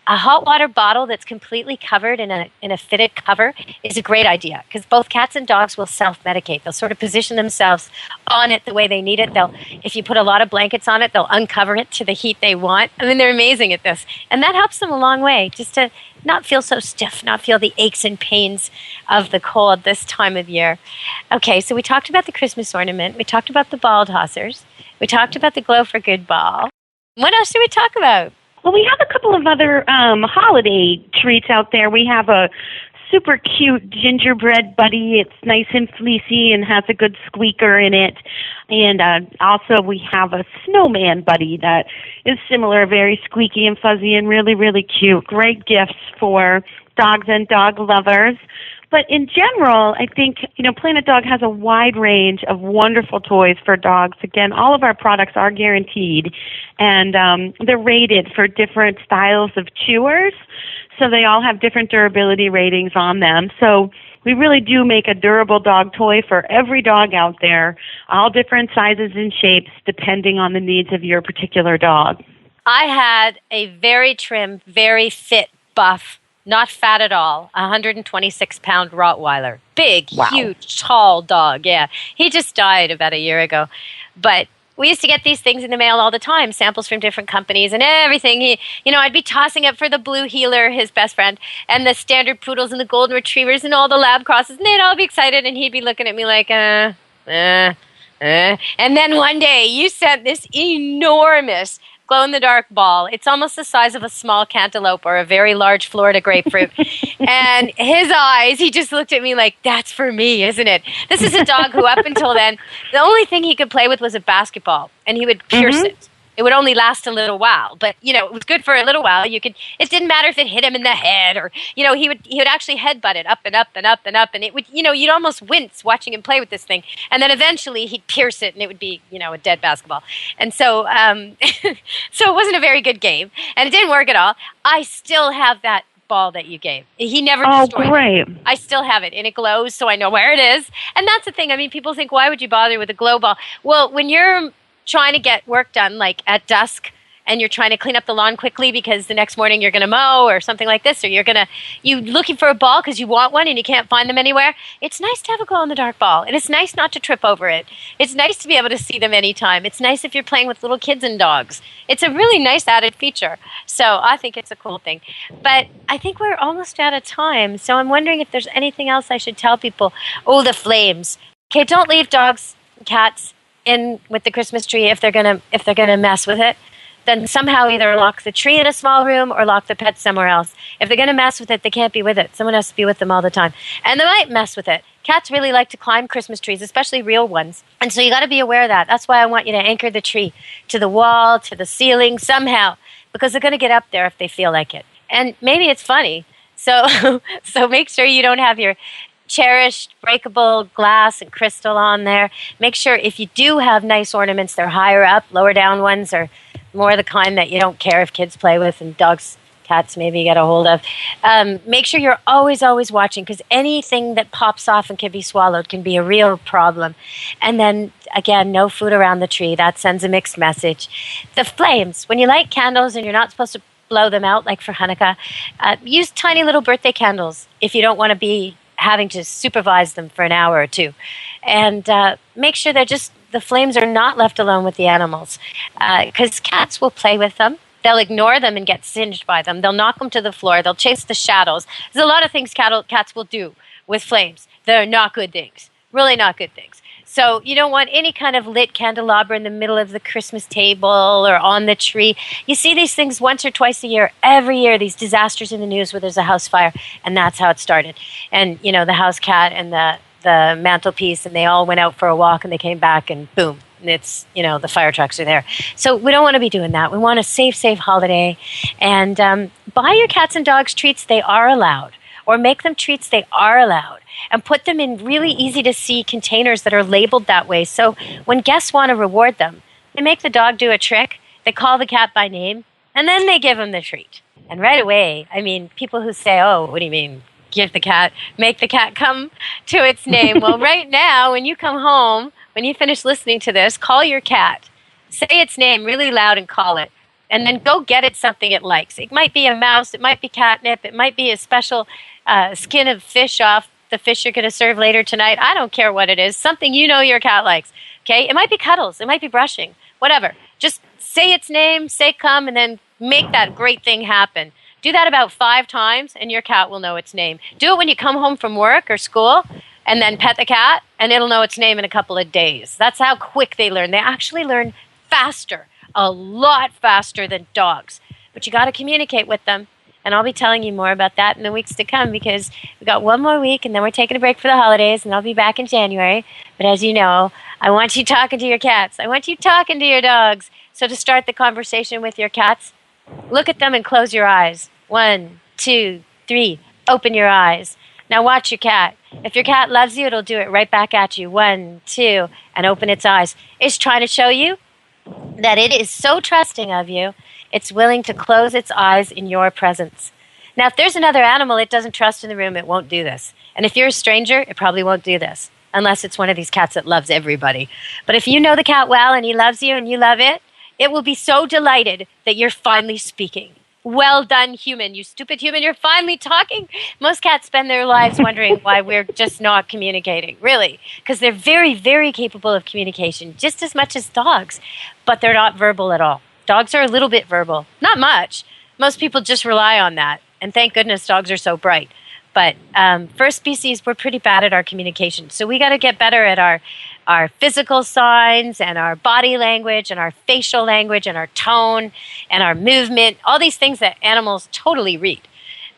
A hot water bottle that's completely covered in a fitted cover is a great idea because both cats and dogs will self-medicate. They'll sort of position themselves on it the way they need it. If you put a lot of blankets on it, they'll uncover it to the heat they want. I mean, they're amazing at this. And that helps them a long way just to not feel so stiff, not feel the aches and pains of the cold this time of year. Okay, so we talked about the Christmas ornament. We talked about the ball tossers. We talked about the Glow for Good ball. What else should we talk about? Well, we have a couple of other holiday treats out there. We have a super cute gingerbread buddy. It's nice and fleecy and has a good squeaker in it. And also we have a snowman buddy that is similar, very squeaky and fuzzy and really, really cute. Great gifts for dogs and dog lovers. But in general, I think, Planet Dog has a wide range of wonderful toys for dogs. Again, all of our products are guaranteed, and they're rated for different styles of chewers, so they all have different durability ratings on them. So we really do make a durable dog toy for every dog out there, all different sizes and shapes, depending on the needs of your particular dog. I had a very trim, very fit, buff, not fat at all, 126-pound Rottweiler. Big, huge, tall dog, yeah. He just died about a year ago. But We used to get these things in the mail all the time, samples from different companies and everything. I'd be tossing up for the blue heeler, his best friend, and the standard poodles and the golden retrievers and all the lab crosses, and they'd all be excited, and he'd be looking at me like, And then one day, you sent this enormous glow-in-the-dark ball. It's almost the size of a small cantaloupe or a very large Florida grapefruit. And his eyes, he just looked at me like, that's for me, isn't it? This is a dog who, up until then, the only thing he could play with was a basketball, and he would pierce it. It would only last a little while, but it was good for a little while. It didn't matter if it hit him in the head, or he would actually headbutt it up and up and up and up, and it would you'd almost wince watching him play with this thing, and then eventually he'd pierce it, and it would be a dead basketball. And so so it wasn't a very good game, and it didn't work at all. I still have that ball that you gave. He never destroyed it. I still have it, and it glows, so I know where it is. And that's the thing. I mean, people think, why would you bother with a glow ball? Well, when you're trying to get work done, like at dusk, and you're trying to clean up the lawn quickly because the next morning you're going to mow or something like this, or you're looking for a ball because you want one and you can't find them anywhere, it's nice to have a glow-in-the-dark ball, and it's nice not to trip over it. It's nice to be able to see them anytime. It's nice if you're playing with little kids and dogs. It's a really nice added feature, so I think it's a cool thing. But I think we're almost out of time, so I'm wondering if there's anything else I should tell people. Oh, the flames. Okay, don't leave dogs and cats in with the Christmas tree if they're gonna mess with it. Then somehow either lock the tree in a small room or lock the pets somewhere else. If they're gonna mess with it, they can't be with it. Someone has to be with them all the time, and they might mess with it. Cats really like to climb Christmas trees, especially real ones, and so you got to be aware of that. That's why I want you to anchor the tree to the wall, to the ceiling somehow, because they're going to get up there if they feel like it. And maybe it's funny, so make sure you don't have your cherished breakable glass and crystal on there. Make sure if you do have nice ornaments, they're higher up. Lower down ones are more the kind that you don't care if kids play with, and dogs, cats maybe get a hold of. Make sure you're always watching, because anything that pops off and can be swallowed can be a real problem. And then again, no food around the tree. That sends a mixed message. The flames, when you light candles and you're not supposed to blow them out like for Hanukkah, use tiny little birthday candles if you don't want to be having to supervise them for an hour or two. And make sure the flames are not left alone with the animals, because cats will play with them. They'll ignore them and get singed by them. They'll knock them to the floor. They'll chase the shadows. There's a lot of things cats will do with flames that are not good things, really not good things. So you don't want any kind of lit candelabra in the middle of the Christmas table or on the tree. You see these things once or twice a year. Every year, these disasters in the news where there's a house fire, and that's how it started. And, the house cat and the mantelpiece, and they all went out for a walk, and they came back, and boom, it's, the fire trucks are there. So we don't want to be doing that. We want a safe holiday. And buy your cats and dogs treats they are allowed, or make them treats they are allowed, and put them in really easy-to-see containers that are labeled that way. So when guests want to reward them, they make the dog do a trick, they call the cat by name, and then they give him the treat. And right away, people who say, oh, what do you mean, make the cat come to its name? Well, right now, when you come home, when you finish listening to this, call your cat. Say its name really loud and call it. And then go get it something it likes. It might be a mouse, it might be catnip, it might be a special skin of fish off the fish you're going to serve later tonight. I don't care what it is. Something your cat likes. Okay? It might be cuddles. It might be brushing. Whatever. Just say its name, say come, and then make that great thing happen. Do that about 5 times, and your cat will know its name. Do it when you come home from work or school, and then pet the cat, and it'll know its name in a couple of days. That's how quick they learn. They actually learn faster, a lot faster than dogs. But you got to communicate with them. And I'll be telling you more about that in the weeks to come, because we've got one more week and then we're taking a break for the holidays, and I'll be back in January. But as you know, I want you talking to your cats. I want you talking to your dogs. So to start the conversation with your cats, look at them and close your eyes. 1, 2, 3. Open your eyes. Now watch your cat. If your cat loves you, it'll do it right back at you. 1, 2, and open its eyes. It's trying to show you that it is so trusting of you, it's willing to close its eyes in your presence. Now, if there's another animal it doesn't trust in the room, it won't do this. And if you're a stranger, it probably won't do this, unless it's one of these cats that loves everybody. But if you know the cat well and he loves you and you love it, it will be so delighted that you're finally speaking. Well done, human. You stupid human, you're finally talking. Most cats spend their lives wondering why we're just not communicating, really, because they're very, very capable of communication, just as much as dogs, but they're not verbal at all. Dogs are a little bit verbal, not much. Most people just rely on that, and thank goodness dogs are so bright. But for species, we're pretty bad at our communication, so we got to get better at our physical signs and our body language and our facial language and our tone and our movement, all these things that animals totally read.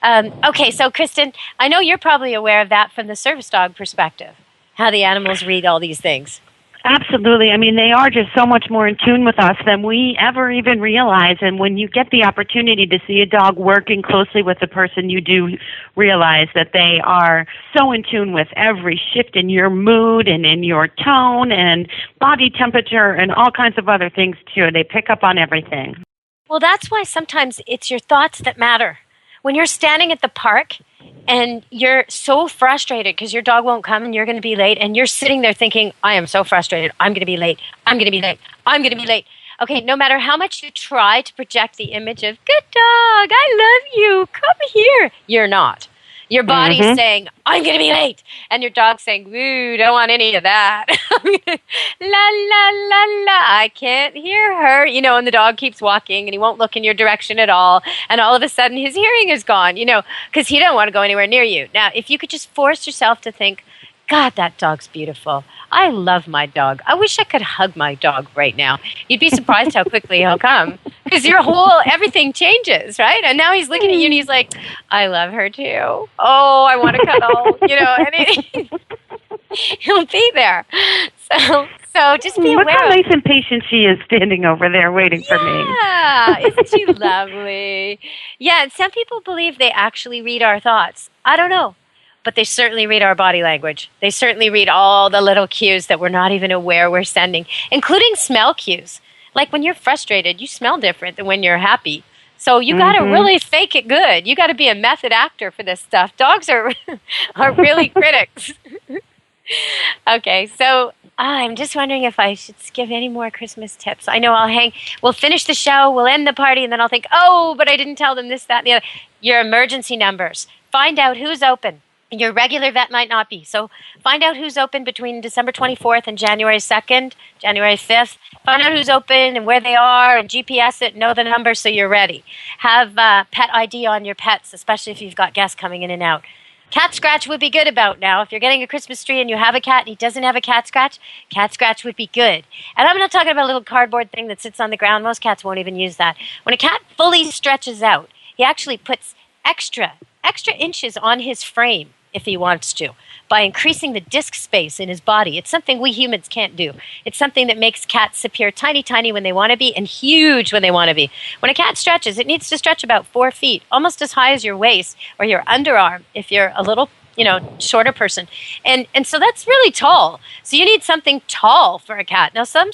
Okay, so Kristen, I know you're probably aware of that from the service dog perspective, how the animals read all these things. Absolutely. I mean, they are just so much more in tune with us than we ever even realize. And when you get the opportunity to see a dog working closely with a person, you do realize that they are so in tune with every shift in your mood and in your tone and body temperature and all kinds of other things, too. They pick up on everything. Well, that's why sometimes it's your thoughts that matter. When you're standing at the park and you're so frustrated because your dog won't come and you're going to be late, and you're sitting there thinking, I am so frustrated. I'm going to be late. I'm going to be late. I'm going to be late. Okay, no matter how much you try to project the image of, good dog, I love you, come here, you're not. Your body's saying, I'm going to be late. And your dog's saying, ooh, don't want any of that. La, la, la, la, I can't hear her. You know, and the dog keeps walking and he won't look in your direction at all. And all of a sudden his hearing is gone, you know, because he don't want to go anywhere near you. Now, if you could just force yourself to think, God, that dog's beautiful. I love my dog. I wish I could hug my dog right now. You'd be surprised how quickly he'll come. Because everything changes, right? And now he's looking at you and he's like, I love her too. Oh, I want to cuddle, you know, and he'll be there. So just be aware. Look how nice and patient she is standing over there waiting for me. Yeah, isn't she lovely? Yeah, and some people believe they actually read our thoughts. I don't know. But they certainly read our body language. They certainly read all the little cues that we're not even aware we're sending, including smell cues. Like when you're frustrated, you smell different than when you're happy. So you got to really fake it good. You got to be a method actor for this stuff. Dogs are really critics. Okay, so I'm just wondering if I should give any more Christmas tips. I know we'll finish the show, we'll end the party, and then I'll think, oh, but I didn't tell them this, that, and the other. Your emergency numbers. Find out who's open. Your regular vet might not be. So find out who's open between December 24th and January 2nd, January 5th. Find out who's open and where they are and GPS it, know the number so you're ready. Have pet ID on your pets, especially if you've got guests coming in and out. Cat scratch would be good about now. If you're getting a Christmas tree and you have a cat and he doesn't have a cat scratch would be good. And I'm not talking about a little cardboard thing that sits on the ground. Most cats won't even use that. When a cat fully stretches out, he actually puts extra inches on his frame if he wants to, by increasing the disk space in his body. It's something we humans can't do. It's something that makes cats appear tiny, tiny when they want to be and huge when they want to be. When a cat stretches, it needs to stretch about 4 feet, almost as high as your waist or your underarm if you're a little, shorter person. And so that's really tall. So you need something tall for a cat. Now, some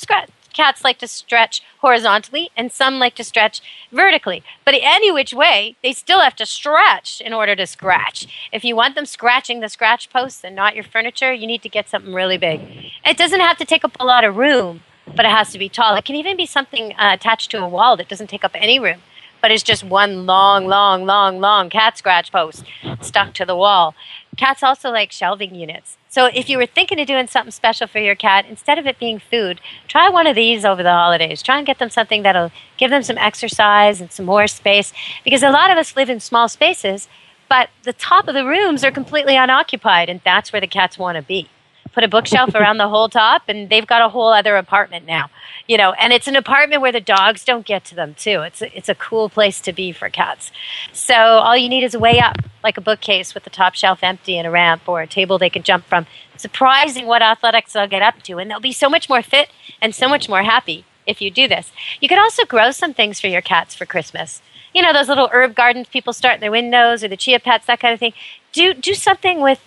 cats like to stretch horizontally and some like to stretch vertically. But any which way, they still have to stretch in order to scratch. If you want them scratching the scratch posts and not your furniture, you need to get something really big. It doesn't have to take up a lot of room, but it has to be tall. It can even be something attached to a wall that doesn't take up any room, but it's just one long cat scratch post stuck to the wall. Cats also like shelving units. So if you were thinking of doing something special for your cat, instead of it being food, try one of these over the holidays. Try and get them something that'll give them some exercise and some more space. Because a lot of us live in small spaces, but the top of the rooms are completely unoccupied, and that's where the cats want to be. Put a bookshelf around the whole top, and they've got a whole other apartment now. And it's an apartment where the dogs don't get to them, too. It's a cool place to be for cats. So all you need is a way up, like a bookcase with the top shelf empty and a ramp or a table they can jump from. Surprising what athletics they'll get up to, and they'll be so much more fit and so much more happy if you do this. You could also grow some things for your cats for Christmas. Those little herb gardens people start in their windows or the chia pets, that kind of thing. Do something with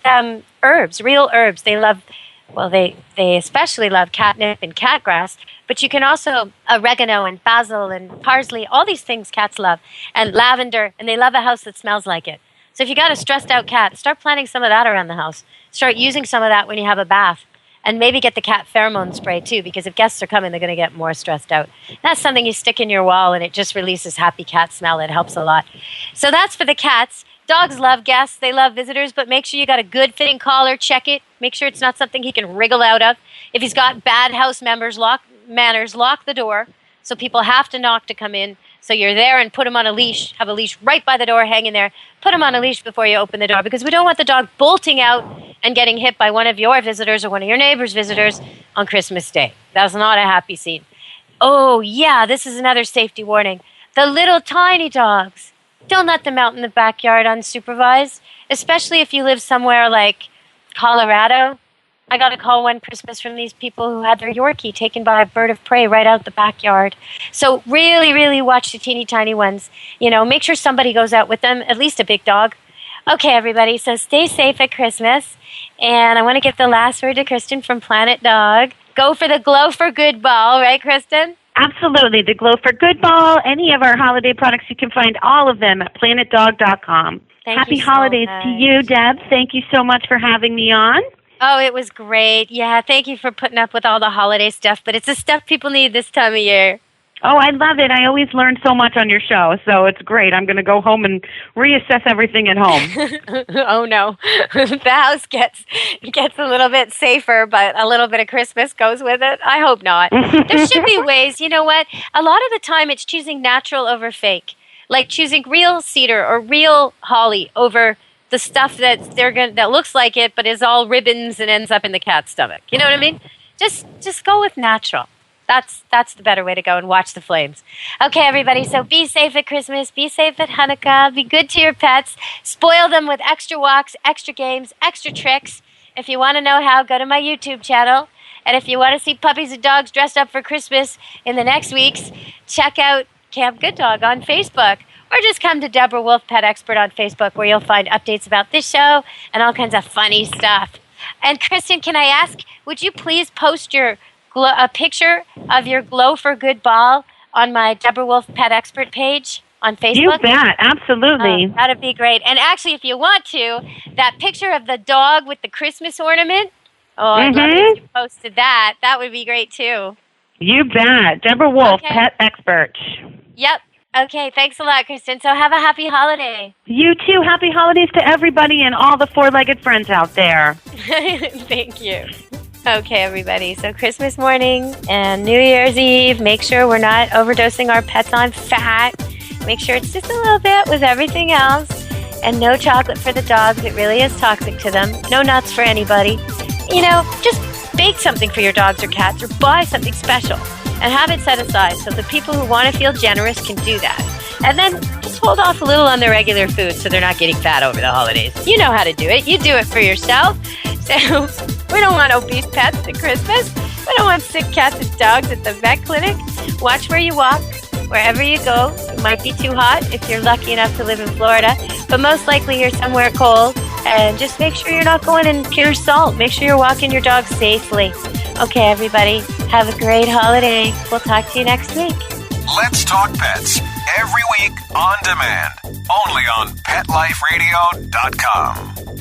herbs, real herbs. They especially love catnip and catgrass, but you can also oregano and basil and parsley, all these things cats love, and lavender, and they love a house that smells like it. So if you got a stressed out cat, start planting some of that around the house. Start using some of that when you have a bath. And maybe get the cat pheromone spray too, because if guests are coming, they're going to get more stressed out. That's something you stick in your wall, and it just releases happy cat smell. It helps a lot. So that's for the cats. Dogs love guests. They love visitors, but make sure you got a good fitting collar. Check it. Make sure it's not something he can wriggle out of. If he's got bad house manners, lock the door. So people have to knock to come in. So you're there and put him on a leash. Have a leash right by the door hanging there. Put him on a leash before you open the door, because we don't want the dog bolting out and getting hit by one of your visitors or one of your neighbor's visitors on Christmas Day. That's not a happy scene. Oh, yeah, this is another safety warning. The little tiny dogs. Don't let them out in the backyard unsupervised, especially if you live somewhere like Colorado. I got a call one Christmas from these people who had their Yorkie taken by a bird of prey right out the backyard. So really, really watch the teeny tiny ones. Make sure somebody goes out with them, at least a big dog. Okay, everybody, so stay safe at Christmas. And I want to give the last word to Kristen from Planet Dog. Go for the Glow for Good ball, right, Kristen? Absolutely. The Glow for Good ball, any of our holiday products, you can find all of them at planetdog.com. Happy holidays to you, Deb. Thank you so much for having me on. Oh, it was great. Yeah, thank you for putting up with all the holiday stuff, but it's the stuff people need this time of year. Oh, I love it. I always learn so much on your show, so it's great. I'm going to go home and reassess everything at home. Oh, no. The house gets a little bit safer, but a little bit of Christmas goes with it. I hope not. There should be ways. You know what? A lot of the time, it's choosing natural over fake, like choosing real cedar or real holly over the stuff that looks like it, but is all ribbons and ends up in the cat's stomach. You know what I mean? Just go with natural. That's the better way to go, and watch the flames. Okay, everybody, so be safe at Christmas. Be safe at Hanukkah. Be good to your pets. Spoil them with extra walks, extra games, extra tricks. If you want to know how, go to my YouTube channel. And if you want to see puppies and dogs dressed up for Christmas in the next weeks, check out Camp Good Dog on Facebook. Or just come to Deborah Wolf Pet Expert on Facebook, where you'll find updates about this show and all kinds of funny stuff. And Kristen, can I ask, would you please post a picture of your Glow for Good ball on my Deborah Wolf Pet Expert page on Facebook? You bet, absolutely. That'd be great. And actually, if you want to, that picture of the dog with the Christmas ornament, I'd love it if you posted that. That would be great, too. You bet. Deborah Wolf, Pet Expert. Yep. Okay, thanks a lot, Kristen. So have a happy holiday. You too. Happy holidays to everybody and all the four-legged friends out there. Thank you. Okay, everybody. So Christmas morning and New Year's Eve, make sure we're not overdosing our pets on fat. Make sure it's just a little bit with everything else. And no chocolate for the dogs. It really is toxic to them. No nuts for anybody. Just bake something for your dogs or cats, or buy something special and have it set aside so the people who want to feel generous can do that. And then just hold off a little on their regular food so they're not getting fat over the holidays. You know how to do it. You do it for yourself. So we don't want obese pets at Christmas. We don't want sick cats and dogs at the vet clinic. Watch where you walk. Wherever you go, it might be too hot if you're lucky enough to live in Florida, but most likely you're somewhere cold. And just make sure you're not going in pure salt. Make sure you're walking your dog safely. Okay, everybody, have a great holiday. We'll talk to you next week. Let's Talk Pets, every week on demand, only on PetLifeRadio.com.